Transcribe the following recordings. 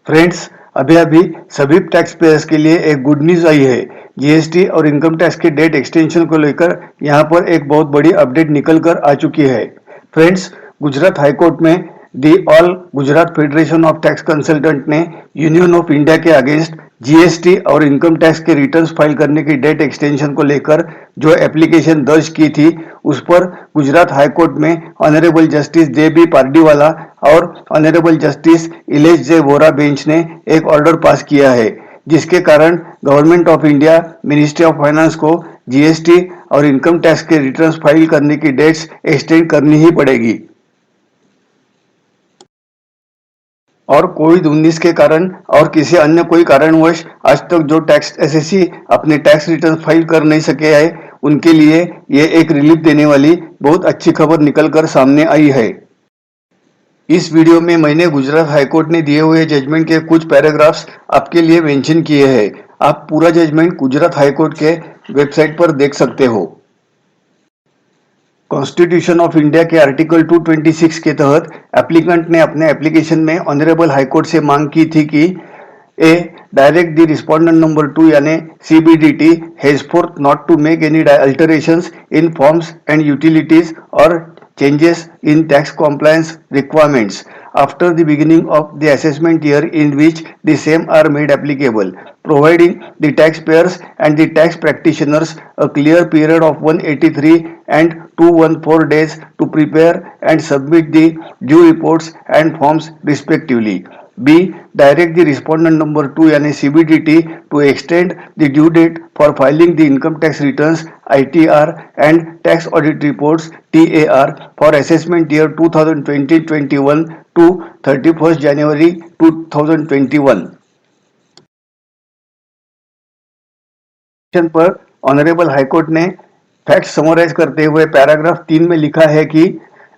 Friends, अभी अभी सभी टैक्स पेयर्स के लिए एक गुड न्यूज आई है। जीएसटी और इनकम टैक्स के डेट एक्सटेंशन को लेकर यहाँ पर एक बहुत बड़ी अपडेट निकल कर आ चुकी है। फ्रेंड्स, गुजरात हाईकोर्ट में the all Gujarat federation of tax consultant ने यूनियन ऑफ इंडिया के अगेंस्ट जीएसटी और इनकम टैक्स के रिटर्न्स फाइल करने की डेट एक्सटेंशन को लेकर जो एप्लीकेशन दर्ज की थी, उस पर गुजरात हाईकोर्ट में honourable justice J B Pardiwala और honourable justice Ilesh J Vora bench ने एक ऑर्डर पास किया है, जिसके कारण government of India ministry of finance को जीएसटी और इनकम टैक्स के रिटर्न्स फाइल करने की डेट्स एक्सटेंड करनी ही पड़ेगी। और कोविड-19 के कारण और किसी अन्य कोई कारणवश आज तक जो टैक्स एसएससी अपने टैक्स रिटर्न फाइल कर नहीं सके हैं, उनके लिए ये एक रिलीफ देने वाली बहुत अच्छी खबर निकलकर सामने आई है। इस वीडियो में मैंने गुजरात हाईकोर्ट ने दिए हुए जजमेंट के कुछ पैराग्राफ्स आपके लिए मेंशन किए हैं। आप पूरा जजमेंट गुजरात हाईकोर्ट के वेबसाइट पर देख सकते हो। कॉन्स्टिट्यूशन ऑफ इंडिया के आर्टिकल 226 के तहत एप्लीकेंट ने अपने एप्लीकेशन में ऑनरेबल हाईकोर्ट से मांग की थी कि ए डायरेक्ट द रिस्पोंडेंट नंबर 2 यानी CBDT henceforth not to make any alterations in forms and utilities or changes in tax compliance requirements after the beginning of the assessment year in which the same are made applicable, providing the taxpayers and the tax practitioners a clear period of 183 and 214 days to prepare and submit the due reports and forms respectively. B. Direct the respondent number 2 यानी CBDT to extend the due date for filing the income tax returns ITR and tax audit reports TAR for assessment year 2020-21 to 31st January 2021। पर honourable high court ने fact summarise करते हुए paragraph 3 में लिखा है कि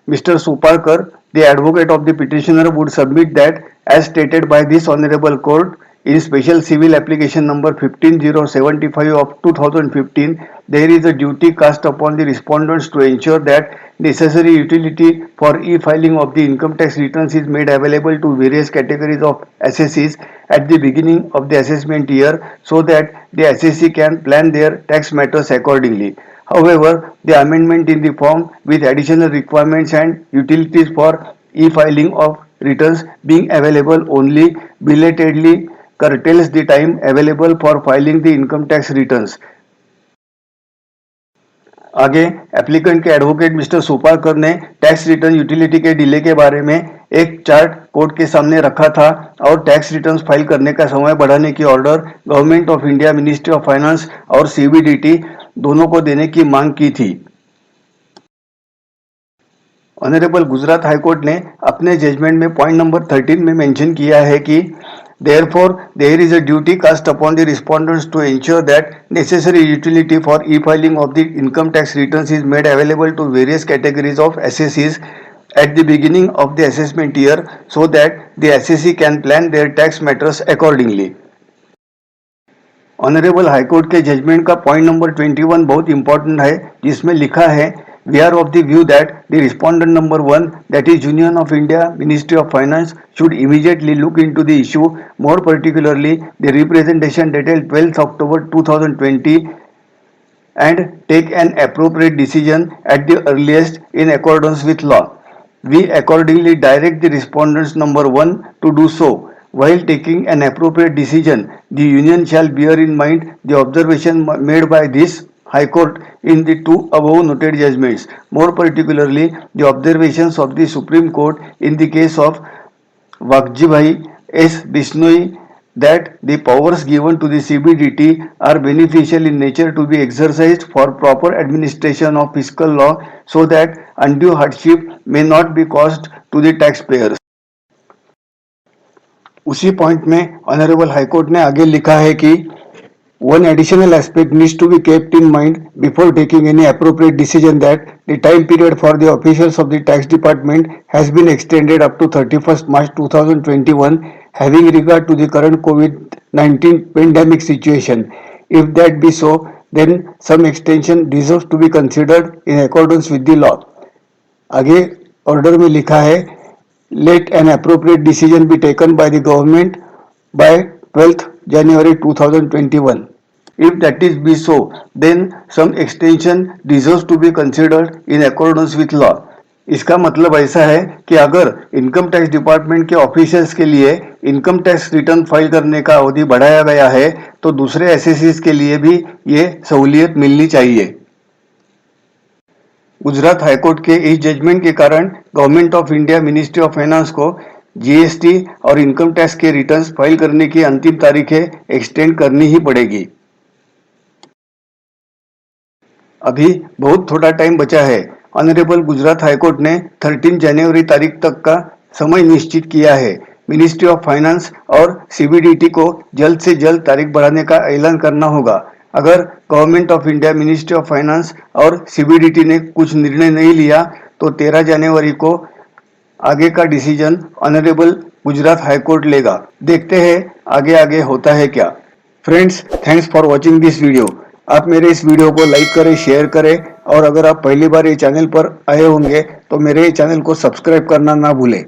mister Suparkar, the advocate of the petitioner would submit that as stated by this honorable court in special civil application number 15075 of 2015, there is a duty cast upon the respondents to ensure that necessary utility for e-filing of the income tax returns is made available to various categories of assessees at the beginning of the assessment year so that the assessee can plan their tax matters accordingly. However, the amendment in the form with additional requirements and utilities for e-filing of returns being available only belatedly curtails the time available for filing the income tax returns. आगे applicant के advocate mister Suparkar ने tax return utility के delay के बारे में एक chart court के सामने रखा था और टैक्स रिटर्न्स फाइल करने का समय बढ़ाने की order government of India ministry of finance और CBDT दोनों को देने की मांग की थी। ऑनरेबल गुजरात हाईकोर्ट ने अपने जजमेंट में पॉइंट नंबर 13 में मेंशन किया है कि therefore there is a duty cast upon the respondents to ensure that necessary utility for e-filing of the income tax returns is made available to various categories of assessees at the beginning of the assessment year so that the assessee can plan their tax matters accordingly। Honourable high court के judgement का point number 21 बहुत important है, जिसमें लिखा है We are of the view that the respondent number 1, that is Union of India Ministry of Finance, should immediately look into the issue, more particularly the representation dated 12th October 2020, and take an appropriate decision at the earliest in accordance with law. We accordingly direct the respondents number 1 to do so. While taking an appropriate decision, the Union shall bear in mind the observation made by this High Court in the two above noted judgments, more particularly the observations of the Supreme Court in the case of Vakjibhai S. Bishnoi that the powers given to the CBDT are beneficial in nature to be exercised for proper administration of fiscal law so that undue hardship may not be caused to the taxpayers। उसी point में honourable high court ने आगे लिखा है कि one additional aspect needs to be kept in mind before taking any appropriate decision that the time period for the officials of the tax department has been extended up to 31st March 2021 having regard to the current COVID-19 pandemic situation. If that be so, then some extension deserves to be considered in accordance with the law। आगे order में लिखा है let an appropriate decision be taken by the government by 12th January 2021. If that is be so, then some extension deserves to be considered in accordance with law. इसका मतलब ऐसा है कि अगर इनकम टैक्स डिपार्टमेंट के officials के लिए income tax return file करने का अवधि बढ़ाया गया है तो दूसरे एसएससीज के लिए भी ये सहूलियत मिलनी चाहिए। गुजरात हाईकोर्ट के इस जजमेंट के कारण government of India ministry of finance को जीएसटी और इनकम टैक्स के रिटर्न्स फाइल करने की अंतिम तारीखें एक्सटेंड करनी ही पड़ेगी। अभी बहुत थोड़ा टाइम बचा है। ऑनरेबल गुजरात हाईकोर्ट ने 13 जनवरी तारीख तक का समय निश्चित किया है। मिनिस्ट्री ऑफ फाइनेंस और सीबीडीटी को जल्द से जल्द तारीख बढ़ाने का ऐलान करना होगा। अगर government of India ministry of finance और सीबीडीटी ने कुछ निर्णय नहीं लिया तो 13 जनवरी को आगे का डिसीजन ऑनरेबल गुजरात हाईकोर्ट लेगा। देखते हैं आगे आगे होता है क्या। Friends, thanks for watching this video. आप मेरे इस वीडियो को लाइक करें, शेयर करें और अगर आप पहली बार ये चैनल पर आए होंगे तो मेरे चैनल को सब्सक्राइब करना ना भूलें।